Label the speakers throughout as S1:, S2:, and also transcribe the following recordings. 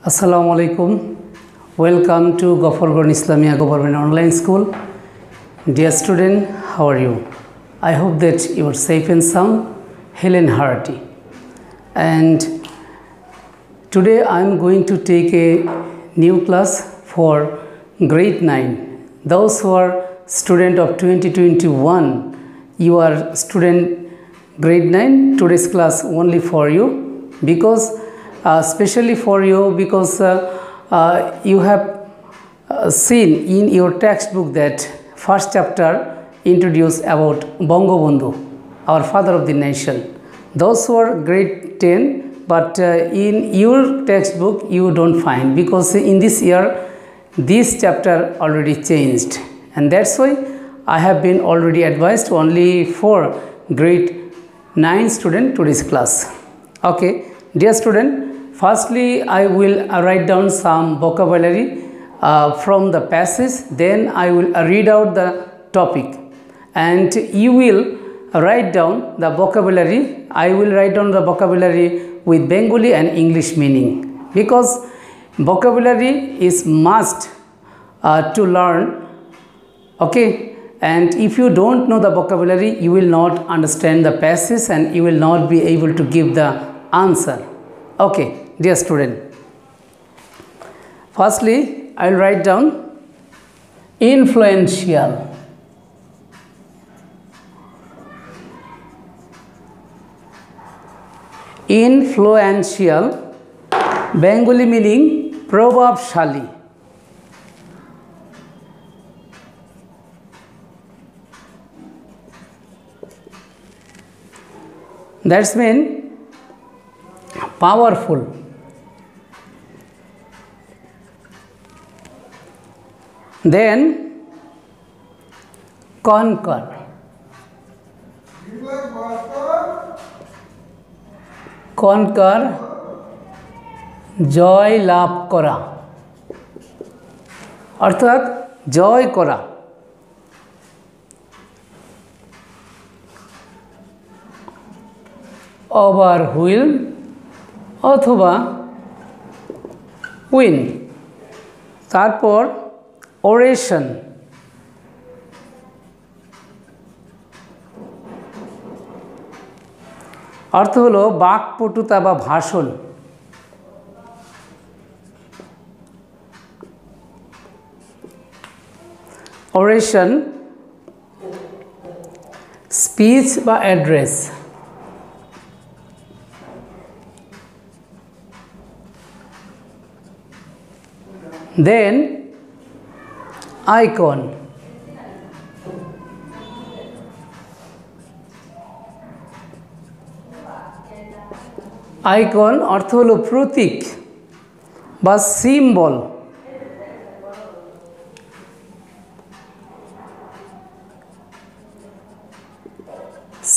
S1: Assalamu alaikum. Welcome to Ghaffar Islamia Government Online School. Dear student, how are you? I hope that you are safe and sound, Helen Harty. And today I am going to take a new class for grade 9. Those who are student of 2021, you are student grade 9. Today's class only for you because especially for you because you have seen in your textbook that first chapter introduced about Bangabandhu, our father of the nation. Those who are grade 10, but in your textbook you don't find, because in this year this chapter already changed, and that's why I have been already advised only for grade 9 student today's class. Okay, dear student, firstly I will write down some vocabulary from the passage, then I will read out the topic and you will write down the vocabulary. I will write down the vocabulary with Bengali and English meaning, because vocabulary is must to learn. Okay, and if you don't know the vocabulary, you will not understand the passage and you will not be able to give the answer. Okay, dear student, firstly I will write down influential. Influential, Bengali meaning প্রভাবশালী. That's mean powerful. Then conquer. Conquer, জয় লাভ করা, অর্থাৎ জয় করা। overwhelm অথবা win। তারপর oration, অর্থ হলো বাকপটুতা বা ভাষণ। oration, speech বা অ্যাড্রেস। then icon, আইকন অর্থ হলো প্রতীক বা সিম্বল।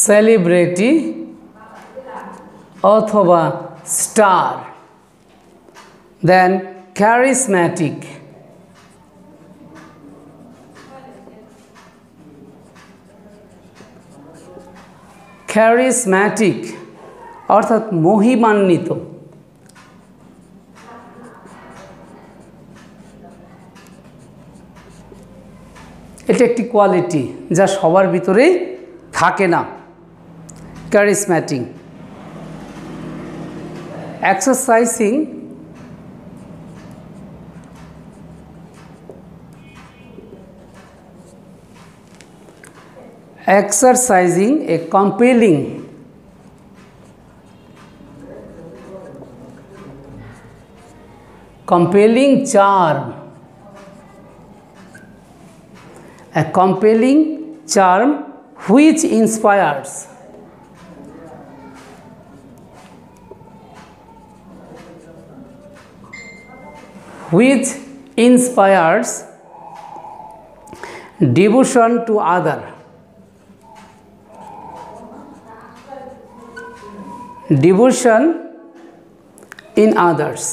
S1: সেলিব্রিটি অথবা স্টার। দেন charismatic, charismatic অর্থাৎ মহিমান্বিত। এটা একটি কোয়ালিটি যা সবার ভিতরে থাকে না, charismatic। exercising, exercising a compelling, compelling charm, a compelling charm which inspires, which inspires devotion to other, devotion in others।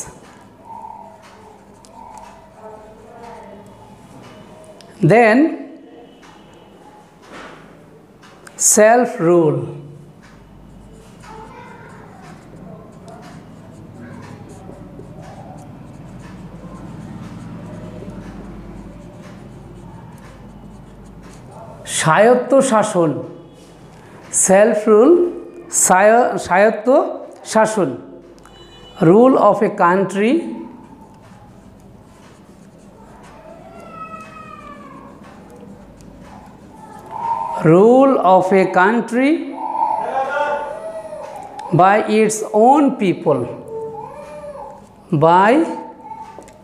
S1: then self rule, স্বায়ত্ত শাসন, সেলফ রুল, স্বায়ত্ত শাসন, rule of a country, rule of a country by its own people, by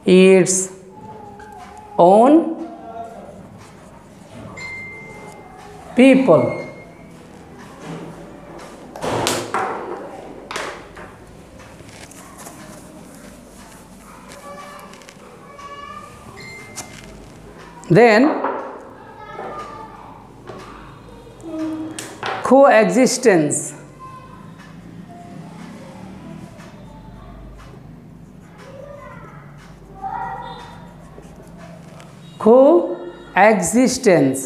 S1: its own people. Then coexistence, coexistence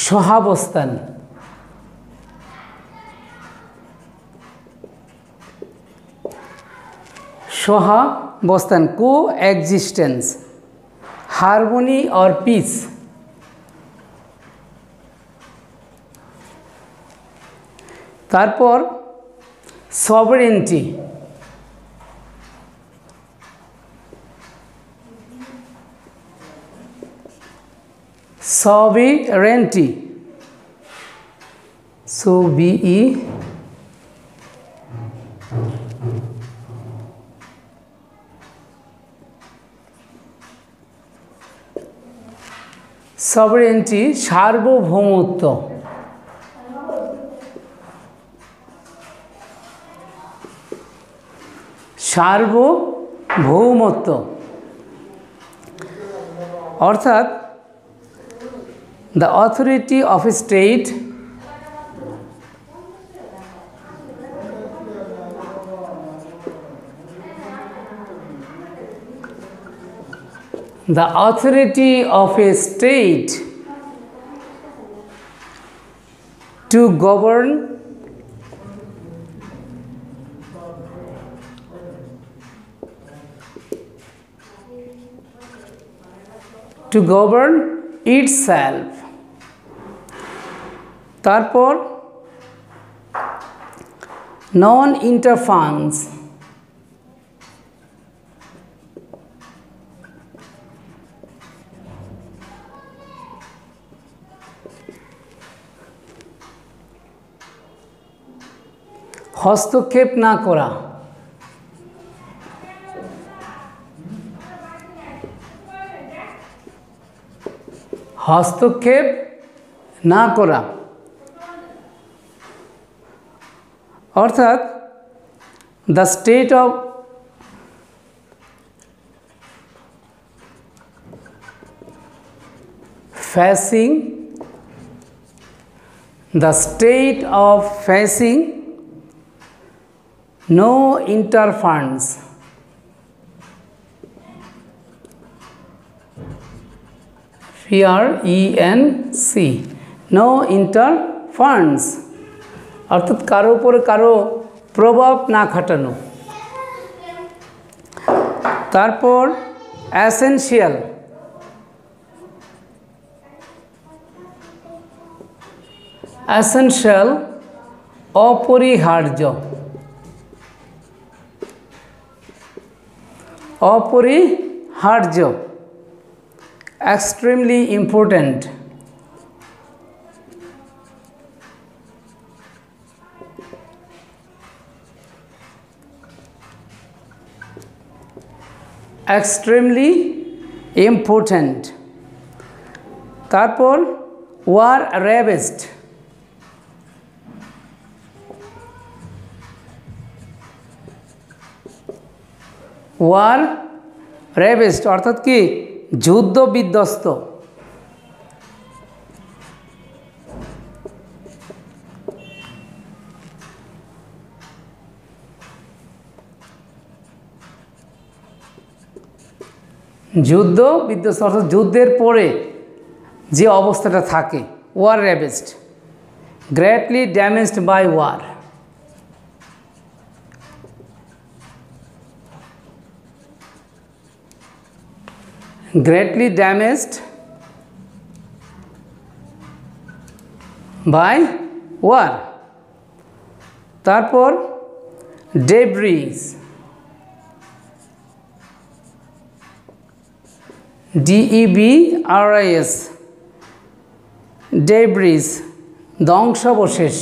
S1: সহাবস্থান, সহাবস্থান coexistence, harmony or peace. তারপর sovereignty, sovereignty, so BE sovereignty সার্বভৌমত্ব, সার্বভৌমত্ব অর্থাৎ the authority of a state the authority of a state to govern itself. তারপর নন interference, হস্তক্ষেপ না করা, হস্তক্ষেপ না করা অর্থাৎ the state of facing no interference, FRENC, no interference অর্থাৎ কারো উপরে কারো প্রভাব না খাটানো। তারপর এসেনশিয়াল, এসেনশিয়াল অপরিহার্য, অপরিহার্য extremely important, extremely important। তারপর war ravaged, war ravaged অর্থাৎ কি যুদ্ধ বিধ্বস্ত, যুদ্ধ বিধ্বস্ত অর্থাৎ যুদ্ধের পরে যে অবস্থাটা থাকে, war ravaged, greatly damaged by war, greatly damaged by war. তারপর ডেব্রিজ, DEBRIS, ডেব্রিজ ধ্বংসাবশেষ।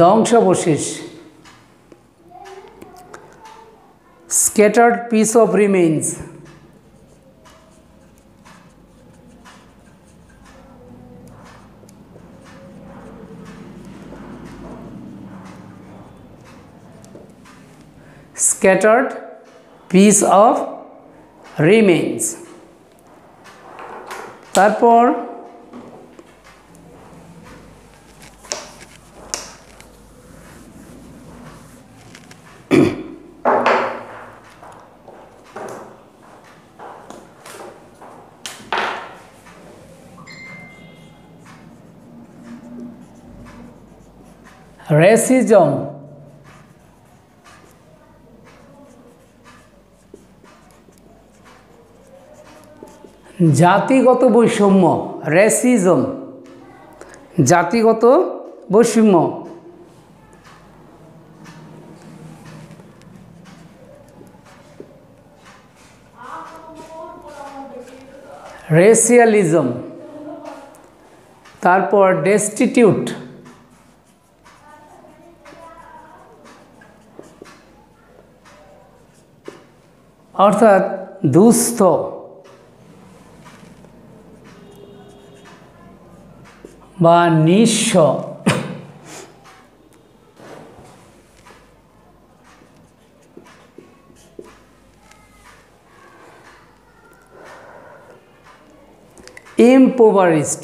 S1: ধ্বংসাবশেষ। scattered piece of remains, scattered piece of remains। তারপর racism, জাতিগত বৈষম্য, রেসিজম জাতিগত বৈষম্য। রেসিয়ালিজম। তারপর ডেস্টিটিউট, অর্থাৎ দুস্থ। বা নিঃস্ব। impoverished,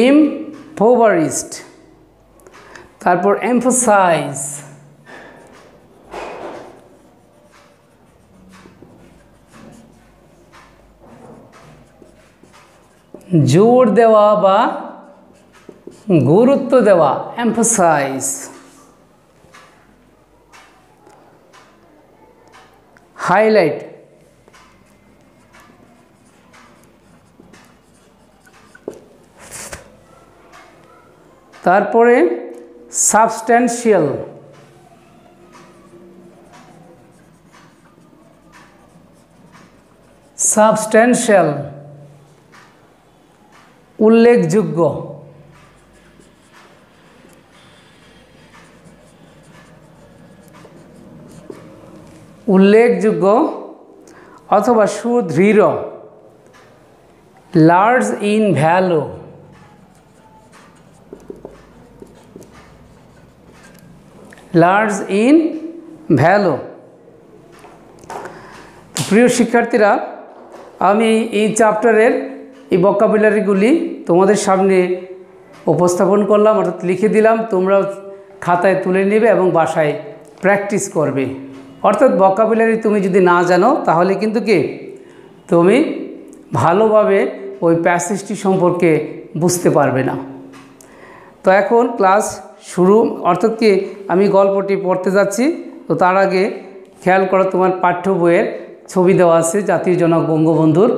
S1: impoverished। তারপর emphasize, জোর দেওয়া বা গুরুত্ব দেওয়া, emphasize। highlight, তারপরে substantial, substantial উল্লেখযোগ্য। উল্লেখযোগ্য অথবা সুদৃঢ়। Large in value, large in value. প্রিয় শিক্ষার্থীরা, আমি এই চ্যাপ্টারের এই ভোকাবুলারিগুলি তোমাদের সামনে উপস্থাপন করলাম, অর্থাৎ লিখে দিলাম। তোমরা খাতায় তুলে নেবে এবং বাসায় প্র্যাকটিস করবে। অর্থাৎ ভোকাবুলারি তুমি যদি না জানো তাহলে কিন্তু কি তুমি ভালোভাবে ওই প্যাসেজটি সম্পর্কে বুঝতে পারবে না। তো এখন ক্লাস শুরু, অর্থাৎ কি আমি গল্পটি পড়তে যাচ্ছি। তো তার আগে খেয়াল করো, তোমার পাঠ্য বইয়ের ছবি দেওয়া আছে জাতির জনক বঙ্গবন্ধুর,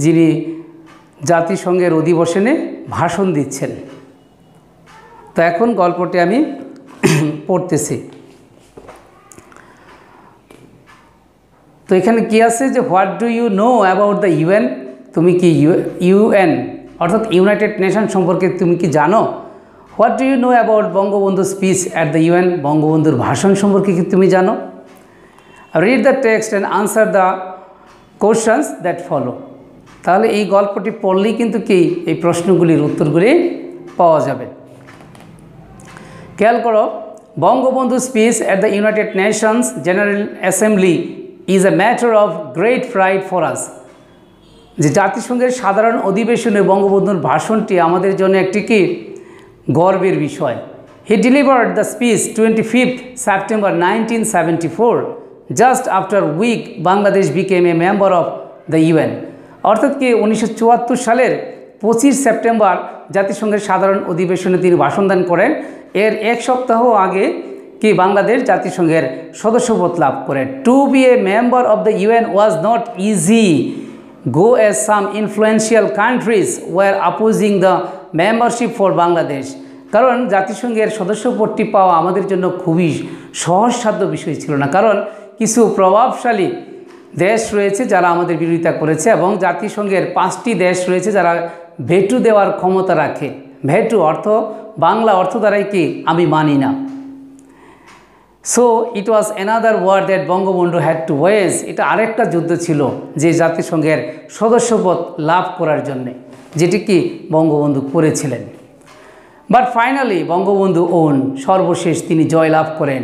S1: যিনি জাতিসংঘের অধিবেশনে ভাষণ দিচ্ছেন। তো এখন গল্পটি আমি পড়তেছি। তো এখানে কি আছে যে what do you know about the UN, তুমি কি ইউএন অর্থাৎ ইউনাইটেড নেশন সম্পর্কে তুমি কি জানো? What do you know about Bangabandhu speech at the UN, বঙ্গবন্ধুর ভাষণ সম্পর্কে কি তুমি জানো? Read the text and answer the questions that follow. তাহলে এই গল্পটি পড়লেই কিন্তু কি এই প্রশ্নগুলির উত্তরগুলি পাওয়া যাবে। খেয়াল করো, Bangabandhu speech at the United Nations general assembly is a matter of great pride for us. যে জাতিসংঘের সাধারণ অধিবেশনে বঙ্গবন্ধুর ভাষণটি আমাদের জন্য একটি কি গর্বের বিষয়। He delivered the speech 25 September 1974, just after week Bangladesh became a member of the UN. অর্থাৎ কি 1974 সালের 25 সেপ্টেম্বর জাতিসংঘের সাধারণ অধিবেশনে তিনি ভাষণ দান করেন। এর এক সপ্তাহ আগে কি বাংলাদেশ জাতিসংঘের সদস্যপদ লাভ করে। To be a member of the UN was not easy go as some influential countries were opposing the membership for Bangladesh। কারণ জাতিসংঘের সদস্যপদটি পাওয়া আমাদের জন্য খুবই সহজসাধ্য বিষয় ছিল না, কারণ কিছু প্রভাবশালী দেশ রয়েছে যারা আমাদের বিরোধিতা করেছে এবং জাতিসংঘের 5টি দেশ রয়েছে যারা ভেটো দেওয়ার ক্ষমতা রাখে। ভেটো অর্থ বাংলা অর্থ দ্বারাই কি আমি মানি না। So it was another war that Bangabandhu had to wage. এটা আরেকটা যুদ্ধ ছিল যে জাতিসংঘের সদস্যপদ লাভ করার জন্যে, যেটি কি বঙ্গবন্ধু করেছিলেন। বাট ফাইনালি বঙ্গবন্ধু ওন, সর্বশেষ তিনি জয়লাভ করেন।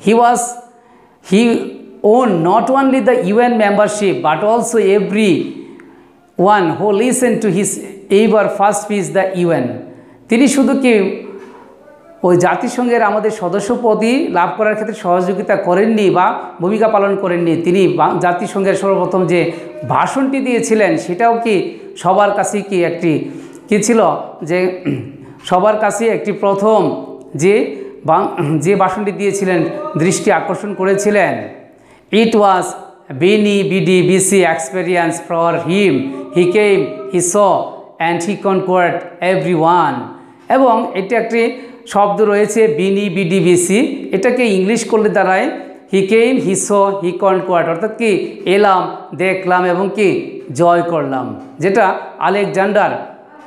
S1: He won not only the UN membership but also every one who listen to his ever first speech the UN. তিনি শুধু কি ওই জাতিসংঘের আমাদের সদস্যপদই লাভ করার ক্ষেত্রে সহযোগিতা করেননি বা ভূমিকা পালন করেননি, তিনি জাতিসংঘের সর্বপ্রথম যে ভাষণটি দিয়েছিলেন সেটাও কি সবার কাছেই কি একটি কী ছিল, যে সবার কাছে একটি প্রথম যে ভাষণটি দিয়েছিলেন দৃষ্টি আকর্ষণ করেছিলেন। ইট ওয়াজ BNI-BD-BC experience for him, he came, he saw and he conquered everyone. এবং এটি একটি শব্দ রয়েছে BNI-BD-BC, এটাকে ইংলিশ করলে দাঁড়ায় হি কেম, হি স, হি কনকোয়ার্ড, অর্থাৎ কি এলাম, দেখলাম এবং কি জয় করলাম, যেটা আলেকজান্ডার,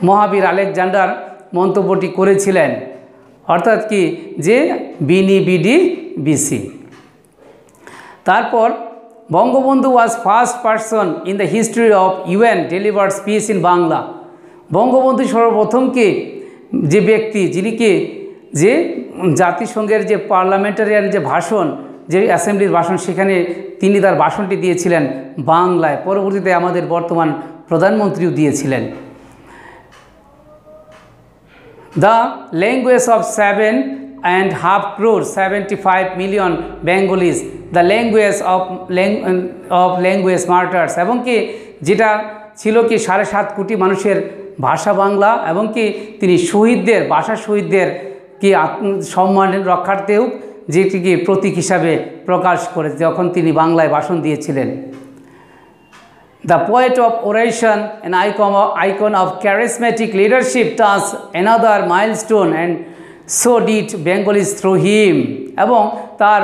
S1: মহাবীর আলেকজান্ডার মন্তব্যটি করেছিলেন। অর্থাৎ কি যে BNI-BD-BC। তারপর Bangabandhu was first person in the history of UN delivered speech in Bangla. Bangabandhu সর্বপ্রথম কি যে ব্যক্তি যিনি কি যে জাতিসংঘের যে পার্লামেন্টারিয়ান যে ভাষণ, যে অ্যাসেম্বলির ভাষণ, সেখানে তিনি তার ভাষণটি দিয়েছিলেন বাংলায়। পরবর্তীতে আমাদের বর্তমান প্রধানমন্ত্রীও দিয়েছিলেন। The language of 7.5 crore 75 million Bengalis, the language of language martyrs, এবং কি যেটা ছিল কি 7.5 কোটি মানুষের ভাষা বাংলা, এবং কি তিনি শহীদদের, ভাষা শহীদদের কি সম্মান রক্ষার্থেও যেটি কি প্রতীক হিসাবে প্রকাশ করে যখন তিনি বাংলায় ভাষণ দিয়েছিলেন। The poet of oration an icon of charismatic leadership touch another milestone and so did Bengalis through him. এবং তার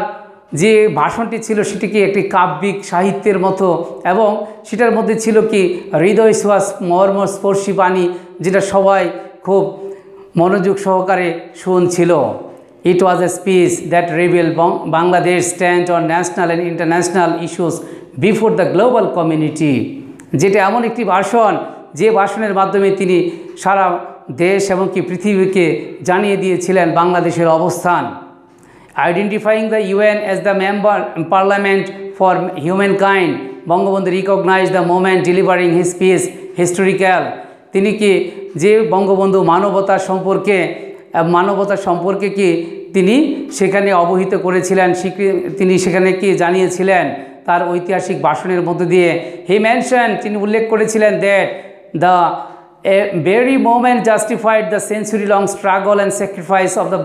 S1: যে ভাষণটি ছিল সেটি কি একটি কাব্যিক সাহিত্যের মতো, এবং সেটার মধ্যে ছিল কি হৃদয় ছোঁয়া মর্মস্পর্শী বাণী, যেটা সবাই খুব মনোযোগ সহকারে শুনছিল। It was a speech that reveal Bangladesh stand on national and international issues before the global community. যেটা এমন একটি ভাষণ যে ভাষণের মাধ্যমে তিনি সারা দেশ এবং কি পৃথিবীকে জানিয়ে দিয়েছিলেন বাংলাদেশের অবস্থান। Identifying the UN as the member parliament for humankind, Bangabandhu recognise the moment delivering his speech historical. তিনি কি যে বঙ্গবন্ধু মানবতা সম্পর্কে কি তিনি সেখানে অবহিত করেছিলেন, তিনি সেখানে কি জানিয়েছিলেন তার ঐতিহাসিক ভাষণের মধ্য দিয়ে। হি মেনশন, তিনি উল্লেখ করেছিলেন that the very moment justified the century-long struggle and sacrifice of the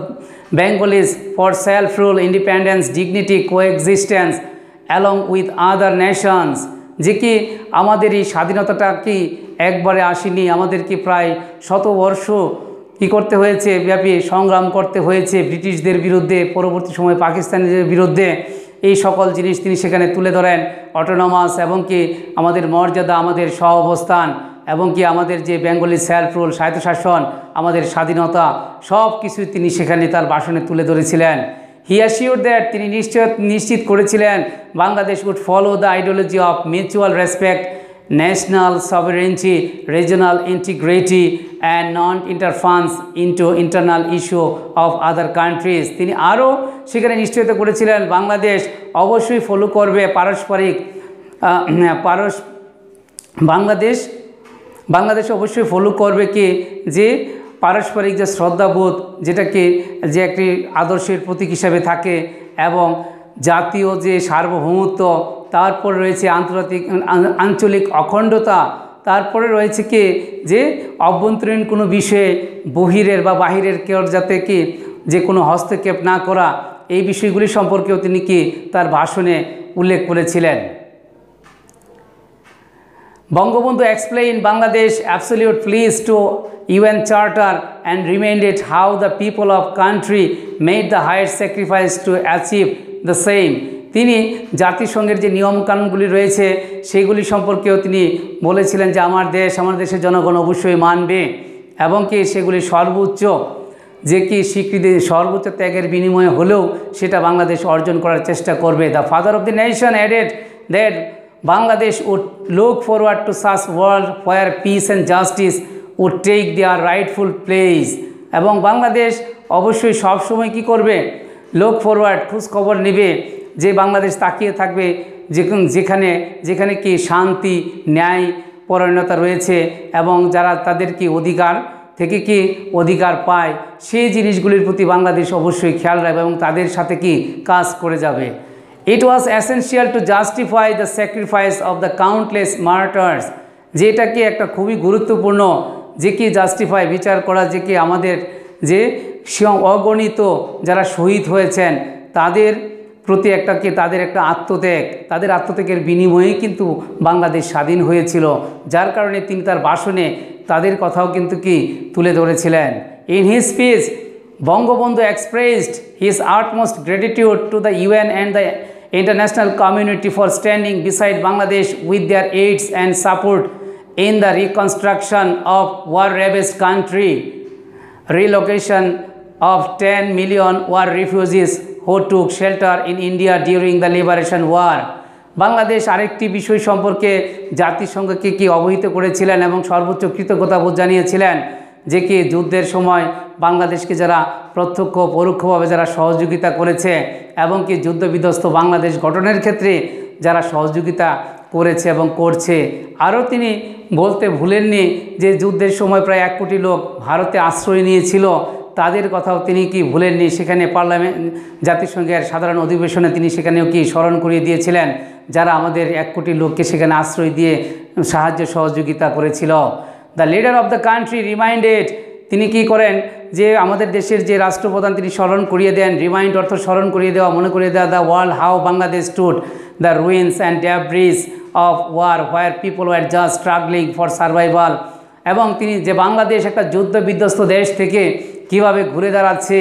S1: Bengalis for self-rule, independence, dignity, coexistence along with other nations। যে কি আমাদের এই স্বাধীনতাটা কি একবারে আসেনি, আমাদের কি প্রায় 100 বর্ষ কি করতে হয়েছে, ব্যাপী সংগ্রাম করতে হয়েছে ব্রিটিশদের বিরুদ্ধে, পরবর্তী সময়ে পাকিস্তানিদের বিরুদ্ধে। এই সকল জিনিস তিনি সেখানে তুলে ধরেন। অটোনমাস এবং কি আমাদের মর্যাদা, আমাদের সহাবস্থান, এবং কি আমাদের যে বেঙ্গলি সেলফ রুল, স্বায়ত্তশাসন, আমাদের স্বাধীনতা, সব কিছুই তিনি সেখানে তার ভাষণে তুলে ধরেছিলেন। হি অ্যাসিওর্ড দ্যাট, তিনি নিশ্চিত করেছিলেন Bangladesh would follow the ideology of mutual respect, national sovereignty, regional integrity and non interference into internal issue of other countries. তিনি আরও সেখানে নিশ্চয়তা করেছিলেন বাংলাদেশ অবশ্যই ফলো করবে বাংলাদেশ অবশ্যই ফলো করবে কি যে পারস্পরিক যে শ্রদ্ধাবোধ, যেটাকে যে একটি আদর্শের প্রতীক হিসাবে থাকে, এবং জাতীয় যে সার্বভৌমত্ব, তারপর রয়েছে আঞ্চলিক অখণ্ডতা, তারপরে রয়েছে কি যে অভ্যন্তরীণ কোনো বিষয়ে বহিরের বা বাহিরের কেউ যাতে কি যে কোনো হস্তক্ষেপ না করা, এই বিষয়গুলি সম্পর্কেও তিনি কি তার ভাষণে উল্লেখ করেছিলেন। Bangabandhu explained Bangladesh absolute pleas to UN Charter and reminded how the people of country made the highest sacrifice to achieve the same. তিনি জাতিসংঘের যে নিয়মকানুনগুলি রয়েছে সেগুলি সম্পর্কেও তিনি বলেছিলেন যে আমার দেশের জনগণ অবশ্যই মানবে এবং কি সেগুলি সর্বোচ্চ যে কি স্বীকৃতি সর্বোচ্চ ত্যাগের বিনিময়ে হলেও সেটা বাংলাদেশ অর্জন করার চেষ্টা করবে। The father of the nation added that Bangladesh would look forward to such world where peace and justice would take their rightful place. এবং বাংলাদেশ অবশ্যই সবসময় কি করবে, লোক ফরওয়ার্ড খোঁজ খবর নেবে যে বাংলাদেশ তাকিয়ে থাকবে যেখানে কি শান্তি ন্যায় পরায়ণতা রয়েছে এবং যারা তাদের কি অধিকার থেকে কি অধিকার পায় সেই জিনিসগুলির প্রতি বাংলাদেশ অবশ্যই খেয়াল রাখবে এবং তাদের সাথে কি কাজ করে যাবে। It was essential to justify the sacrifice of the countless martyrs. যেটা কি একটা খুবই গুরুত্বপূর্ণ যে কি জাস্টিফাই বিচার করা যে কি আমাদের যে অগণিত যারা শহীদ হয়েছেন তাদের প্রতি একটা কি তাদের একটা তাদের আত্মত্যাগের বিনিময়েই কিন্তু বাংলাদেশ স্বাধীন হয়েছিল, যার কারণে তিনি তার ভাষণে তাদের কথাও কিন্তু কি তুলে ধরেছিলেন। In his speech, Bangabandhu expressed his utmost gratitude to the UN and the international community for standing beside Bangladesh with their aids and support in the reconstruction of war-ravaged country, relocation of 10 million war refugees who took shelter in India during the Liberation War. Bangladesh আরেকটি বিষয় সম্পর্কে জাতিসংঘকে কি অবহিত করেছিলেন এবং সর্বোচ্চ কৃতজ্ঞতাবোধ জানিয়েছিলেন যে কি যুদ্ধের সময় বাংলাদেশকে যারা প্রত্যক্ষ পরোক্ষভাবে যারা সহযোগিতা করেছে এবং কি যুদ্ধবিধ্বস্ত বাংলাদেশ গঠনের ক্ষেত্রে যারা সহযোগিতা করেছে এবং করছে। আরও তিনি বলতে ভুলেননি যে যুদ্ধের সময় প্রায় 1 কোটি লোক ভারতে আশ্রয় নিয়েছিল, তাদের কথাও তিনি কি ভুলেননি। সেখানে পার্লামেন্ট জাতিসংঘের সাধারণ অধিবেশনে তিনি সেখানেও কি স্মরণ করিয়ে দিয়েছিলেন যারা আমাদের 1 কোটি লোককে সেখানে আশ্রয় দিয়ে সাহায্য সহযোগিতা করেছিল। The leader of the country reminded, তিনি কি করেন যে আমাদের দেশের যে রাষ্ট্রপ্রধান তিনি স্মরণ করিয়ে দেন, রিমাইন্ড অর্থ স্মরণ করিয়ে দেওয়া, মনে করিয়ে দেওয়া the world how Bangladesh stood the ruins and debris of war where people were just struggling for survival. এবং তিনি যে বাংলাদেশ একটা যুদ্ধ বিধ্বস্ত দেশ থেকে কিভাবে ঘুরে দাঁড়াচ্ছে,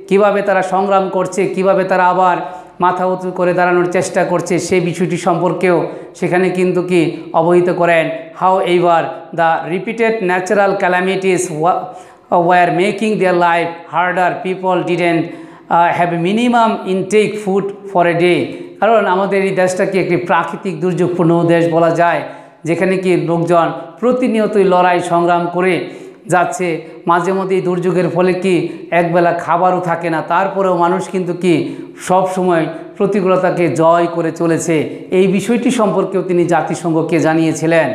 S1: কিভাবে তারা সংগ্রাম করছে, কিভাবে তারা আবার মাথা উঁচু করে দাঁড়ানোর চেষ্টা করছে সেই বিষয়টি সম্পর্কেও সেখানে কিন্তু কি অবহিত করেন। How ever the repeated natural calamities were making their life harder, people didn't have a minimum intake food for a day. কারণ আমাদের এই দেশটাকে একটি প্রাকৃতিক দুর্যোগপূর্ণ দেশ বলা যায়, যেখানে কি লোকজন প্রতিনিয়তই লড়াই সংগ্রাম করে যাচ্ছে। মাঝে মধ্যে এই দুর্যোগের ফলে কি একবেলা খাবারও থাকে না, তারপরেও মানুষ কিন্তু কি সব সময় প্রতিকূলতাকে জয় করে চলেছে। এই বিষয়টি সম্পর্কেও তিনি জাতিসংঘকে জানিয়েছিলেন।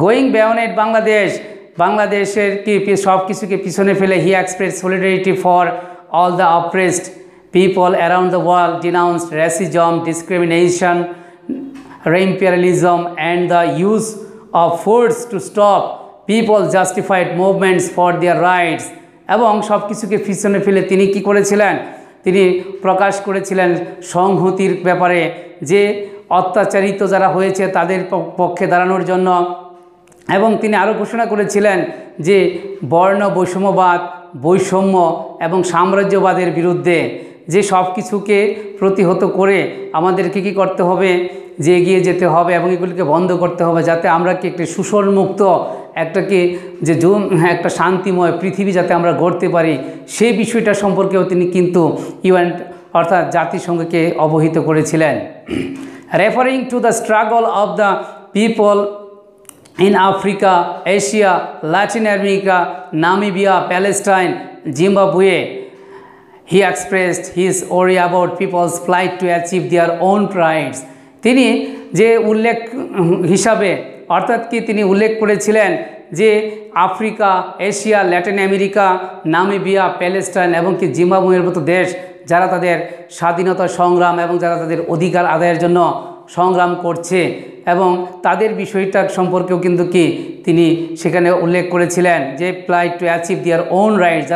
S1: গোয়িং বিয়ন্ড বাংলাদেশের কি সব কিছুকে পিছনে ফেলে he express solidarity for all the oppressed people around the world, denounced racism, discrimination, imperialism and the use of force to stop people justified movements for their rights. এবং সব কিছুকে পিছনে ফেলে তিনি কি করেছিলেন, তিনি প্রকাশ করেছিলেন সংহতির ব্যাপারে, যে অত্যাচারিত যারা হয়েছে তাদের পক্ষে দাঁড়ানোর জন্য। এবং তিনি আরও ঘোষণা করেছিলেন যে বর্ণ বৈষম্যবাদ, বৈষম্য এবং সাম্রাজ্যবাদের বিরুদ্ধে যে সব কিছুকে প্রতিহত করে আমাদেরকে কী করতে হবে, যে এগিয়ে যেতে হবে এবং এগুলিকে বন্ধ করতে হবে, যাতে আমরা কি একটি শোষণমুক্ত একটা শান্তিময় পৃথিবী যাতে আমরা গড়তে পারি, সেই বিষয়টা সম্পর্কেও তিনি কিন্তু ইউএন অর্থাৎ জাতিসংঘকে অবহিত করেছিলেন। Referring to the struggle of the people in Africa, Asia, Latin America, Namibia, Palestine, Zimbabwe, he expressed his worry about people's plight to achieve their own rights. তিনি যে উল্লেখ হিসাবে অর্থাৎ কি তিনি উল্লেখ করেছিলেন যে Africa, Asia, Latin America, Namibia, Palestine এবং কি জিম্বাবুয়ের মতো দেশ যারা তাদের স্বাধীনতা সংগ্রাম এবং যারা তাদের অধিকার আদায়ের জন্য সংগ্রাম করছে এবং তাদের বিষয়টা সম্পর্কেও কিন্তু কি তিনি সেখানে উল্লেখ করেছিলেন যে ply to achieve their own rights,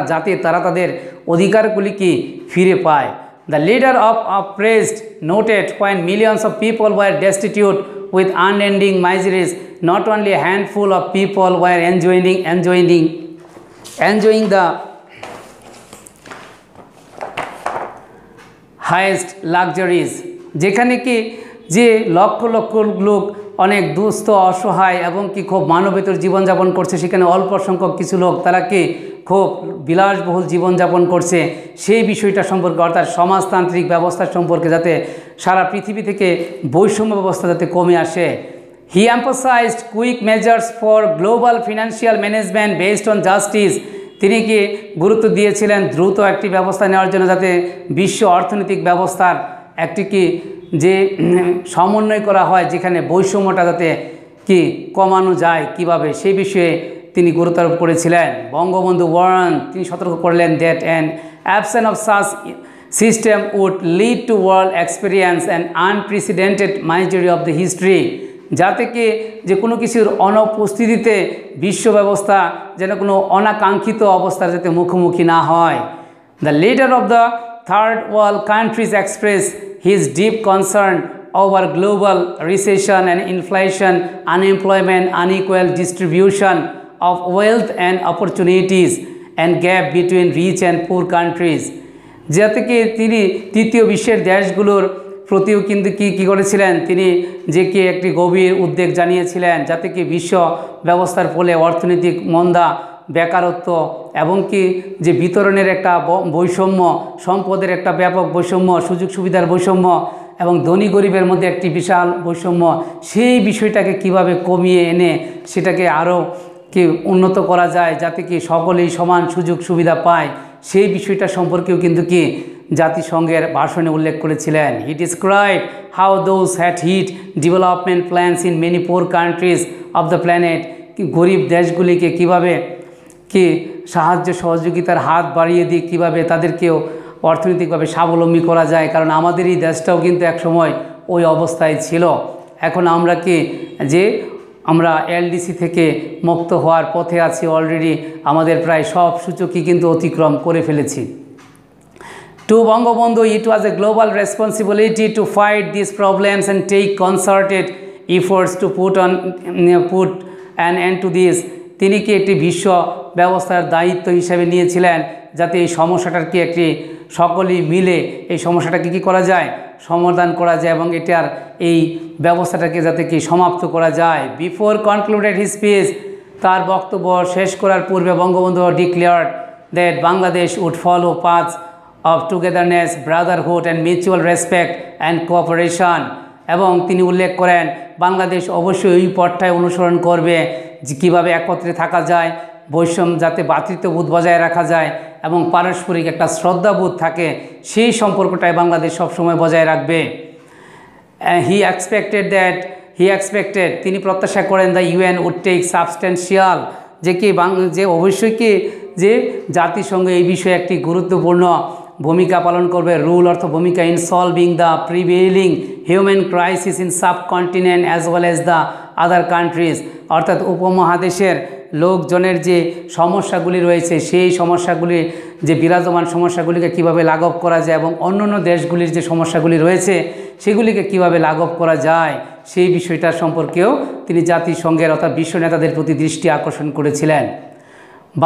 S1: যাতে তারা তাদের অধিকারগুলি কি ফিরে পায়। The leader of oppressed noted when millions of people were destitute with unending miseries, not only a handful of people were enjoying the highest luxuries, যেখানে কি যে লক্ষ লক্ষ লোক অনেক দুস্থ অসহায় এবং কি খুব মানবেতর জীবনযাপন করছে, সেখানে অল্প সংখ্যক কিছু লোক তারা কি খুব বিলাসবহুল জীবনযাপন করছে, সেই বিষয়টা সম্পর্কে অর্থাৎ সমাজতান্ত্রিক ব্যবস্থা সম্পর্কে যাতে সারা পৃথিবী থেকে বৈষম্য ব্যবস্থা যাতে কমে আসে। হি emphasized quick measures for global financial management based on justice, তিনি কি গুরুত্ব দিয়েছিলেন দ্রুত একটি ব্যবস্থা নেওয়ার জন্য যাতে বিশ্ব অর্থনৈতিক ব্যবস্থার একটি কি যে সমন্বয় করা হয়, যেখানে বৈষম্যটা যাতে কি কমানো যায় কিভাবে, সেই বিষয়ে তিনি গুরুত্ব আরোপ করেছিলেন। বঙ্গবন্ধু ওয়ার্ন, তিনি সতর্ক করলেন that an absence of such system would lead to world experience and unprecedented misery of the history, যাতে কি যে কোনো কিছুর অনুপস্থিতিতে বিশ্ব ব্যবস্থা যেন কোনো অনাকাঙ্ক্ষিত অবস্থার যাতে মুখোমুখি না হয়। The leader of the third world countries express his deep concern over global recession and inflation, unemployment, unequal distribution of wealth and opportunities and gap between rich and poor countries, যাতে কি তিনি তৃতীয় বিশ্বের দেশগুলোর প্রতিও কিন্তু কী করেছিলেন, তিনি যে কি একটি গভীর উদ্বেগ জানিয়েছিলেন যাতে কি বিশ্ব ব্যবস্থার ফলে অর্থনৈতিক মন্দা, বেকারত্ব এবং কি যে বিতরণের একটা বৈষম্য, সম্পদের একটা ব্যাপক বৈষম্য, সুযোগ সুবিধার বৈষম্য এবং ধনী গরিবের মধ্যে একটি বিশাল বৈষম্য, সেই বিষয়টাকে কিভাবে কমিয়ে এনে সেটাকে আরও কি উন্নত করা যায় যাতে কি সকলেই সমান সুযোগ সুবিধা পায়, সেই বিষয়টা সম্পর্কেও কিন্তু কি জাতিসংঘের ভাষণে উল্লেখ করেছিলেন। He describe how those had hit development plans in many poor countries of the planet, গরিব দেশগুলিকে কিভাবে কি সাহায্য সহযোগিতার হাত বাড়িয়ে দিয়ে কীভাবে তাদেরকেও অর্থনৈতিকভাবে স্বাবলম্বী করা যায়, কারণ আমাদের এই দেশটাও কিন্তু একসময় ওই অবস্থায় ছিল। এখন আমরা কি যে আমরা এলডিসি থেকে মুক্ত হওয়ার পথে আছি, অলরেডি আমাদের প্রায় সব সূচকই কিন্তু অতিক্রম করে ফেলেছি। To Bangabandhu, it was a global responsibility to fight this problems and take concerted efforts to put an end to this, তিনি কি একটি বিশ্ব ব্যবস্থার দায়িত্ব হিসাবে নিয়েছিলেন যাতে এই সমস্যাটার কি একটি সকলেই মিলে এই সমস্যাটাকে কী করা যায়, সমাধান করা যায় এবং এটার এই ব্যবস্থাটাকে যাতে কি সমাপ্ত করা যায়। বিফোর কনক্লুডেড হিজ স্পিচ, তার বক্তব্য শেষ করার পূর্বে Bangabandhu declared that Bangladesh would follow paths of togetherness, brotherhood and mutual respect and cooperation, এবং তিনি উল্লেখ করেন বাংলাদেশ অবশ্যই ওই পথটায় অনুসরণ করবে যে কীভাবে একত্রে থাকা যায়, বৈষম্য যাতে ভ্রাতৃত্ববোধ বজায় রাখা যায় এবং পারস্পরিক একটা শ্রদ্ধাবোধ থাকে, সেই সম্পর্কটাই বাংলাদেশ সবসময় বজায় রাখবে। হি এক্সপেক্টেড তিনি প্রত্যাশা করেন the UN would take substantial, যে অবশ্যই কি যে জাতিসংঘ এই বিষয়ে একটি গুরুত্বপূর্ণ ভূমিকা পালন করবে, রুল অর্থ ভূমিকা, in solving the prevailing human crisis in subcontinent as well as the other countries, অর্থাৎ উপমহাদেশের লোকজনের যে সমস্যাগুলি রয়েছে সেই সমস্যাগুলি যে বিরাজমান সমস্যাগুলিকে কিভাবে লাঘব করা যায় এবং অন্যান্য দেশগুলির যে সমস্যাগুলি রয়েছে সেগুলিকে কিভাবে লাঘব করা যায়, সেই বিষয়টার সম্পর্কেও তিনি জাতিসংঘের অর্থাৎ বিশ্ব নেতাদের প্রতি দৃষ্টি আকর্ষণ করেছিলেন।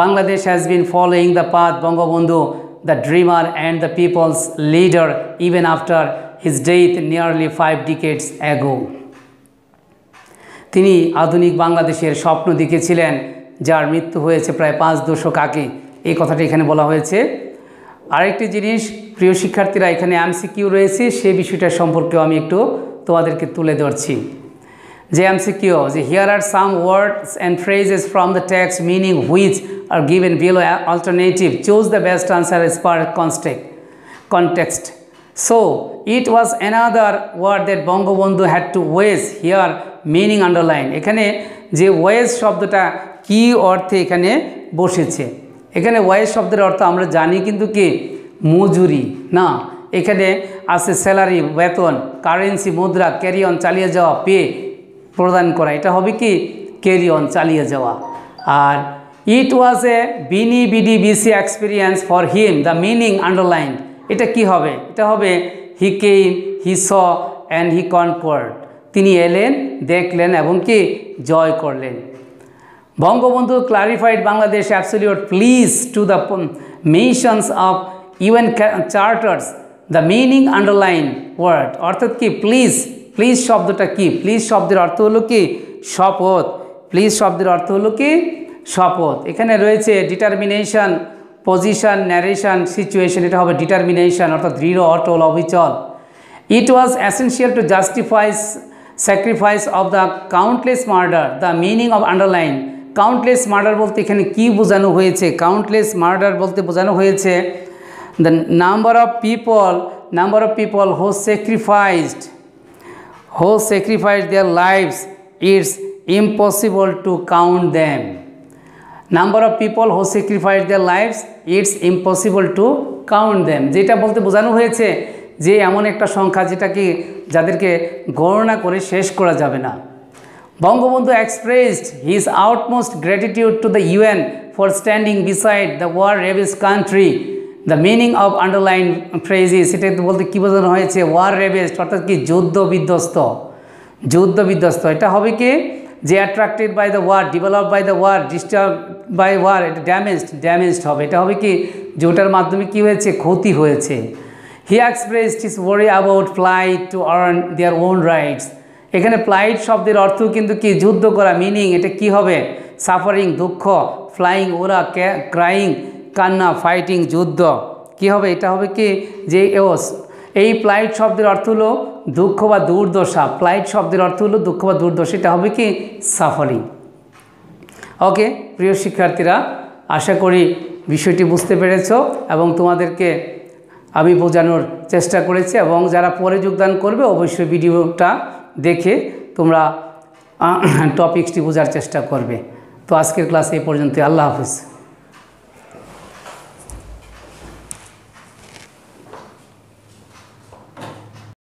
S1: Bangladesh has been following the path Bangabandhu, the dreamer and the people's leader even after his death nearly 5 decades ago, তিনি আধুনিক বাংলাদেশের স্বপ্ন দেখেছিলেন যার মৃত্যু হয়েছে প্রায় 5 দশক আগে, এই কথাটি এখানে বলা হয়েছে। আরেকটি জিনিস প্রিয় শিক্ষার্থীরা, এখানে এমসিকিউ রয়েছে, সেই বিষয়টা সম্পর্কেও আমি একটু তোমাদেরকে তুলে ধরছি। যে এমসিকিউ, যে here are some words and phrases from the text meaning which are given below alternative, choose the best answer as per context. So it was another word that Bangabandhu had to waste here, meaning underline. এখানে যে wedge শব্দটা কি অর্থে এখানে বসেছে, এখানে wedge শব্দের অর্থ আমরা জানি কিন্তু কি মজুরি না, এখানে আছে স্যালারি, বেতন, কারেন্সি, মুদ্রা, ক্যারি অন, চালিয়ে যাওয়া, পে প্রদান করা, এটা হবে কি ক্যারি অন, চালিয়ে যাওয়া। আর ইট ওয়াজ এ বিনি বিডি বিসি experience for him, the meaning underline, এটা কি হবে? এটা হবে হি কেম, হি স অ্যান্ড হি কনকোয়ার্ড, তিনি এলেন, দেখলেন এবং কি জয় করলেন। Bangabandhu clarified Bangladesh absolute please to the missions of UN charters, the meaning underline word, অর্থাৎ কি প্লিজ, প্লিজ শব্দটা কি? প্লিজ শব্দের অর্থ হলো কি শপথ, প্লিজ শব্দের অর্থ হলো কি শপথ। এখানে রয়েছে ডিটারমিনেশন, পজিশন, ন্যারেশন, সিচুয়েশন, এটা হবে ডিটারমিনেশন অর্থাৎ দৃঢ়, অটল, অবিচল। It was essential to justify sacrifice of the countless murder, the meaning of underline. Countless murder বলতে এখানে কি বোঝানো হয়েছে? কাউন্টলেস মার্ডার বলতে বোঝানো হয়েছে the number of people who sacrificed their lives, it's impossible to count them. Number of people who sacrificed their lives, it's impossible to count them, যেটা বলতে বোঝানো হয়েছে যে এমন একটা সংখ্যা যেটাকে যাদেরকে গণনা করে শেষ করা যাবে না। Bangabandhu expressed his utmost gratitude to the UN for standing beside the war-ravaged country. The meaning of underlined phrases, এটা বলতে কী বোঝানো হয়েছে? war-ravaged অর্থাৎ কি যুদ্ধ বিধ্বস্ত, এটা হবে কি যে attracted by the war, developed by the war, disturbed by war, এটা damaged হবে, এটা হবে কি যে ওটার মাধ্যমে কী হয়েছে? ক্ষতি হয়েছে। He expressed his worry about flight to earn their own rights. এখানে ফ্লাইট শব্দের অর্থ কিন্তু কি যুদ্ধ করা, মিনিং এটা কি হবে? সাফারিং দুঃখ, ফ্লাইং ওরা, ক্রাইং কান্না, ফাইটিং যুদ্ধ, কি হবে? এটা হবে কি যে এই ফ্লাইট শব্দের অর্থ হলো দুঃখ বা দুর্দশা, ফ্লাইট শব্দের অর্থ হলো দুঃখ বা দুর্দশা, এটা হবে কি সাফারিং। ওকে প্রিয় শিক্ষার্থীরা, আশা করি বিষয়টি বুঝতে পেরেছ এবং তোমাদেরকে আমি বোঝানোর চেষ্টা করেছি, এবং যারা পরে যোগদান করবে অবশ্যই ভিডিওটা দেখে তোমরা টপিকসটি বোঝার চেষ্টা করবে। তো আজকের ক্লাস এই পর্যন্ত, আল্লাহ হাফিজ।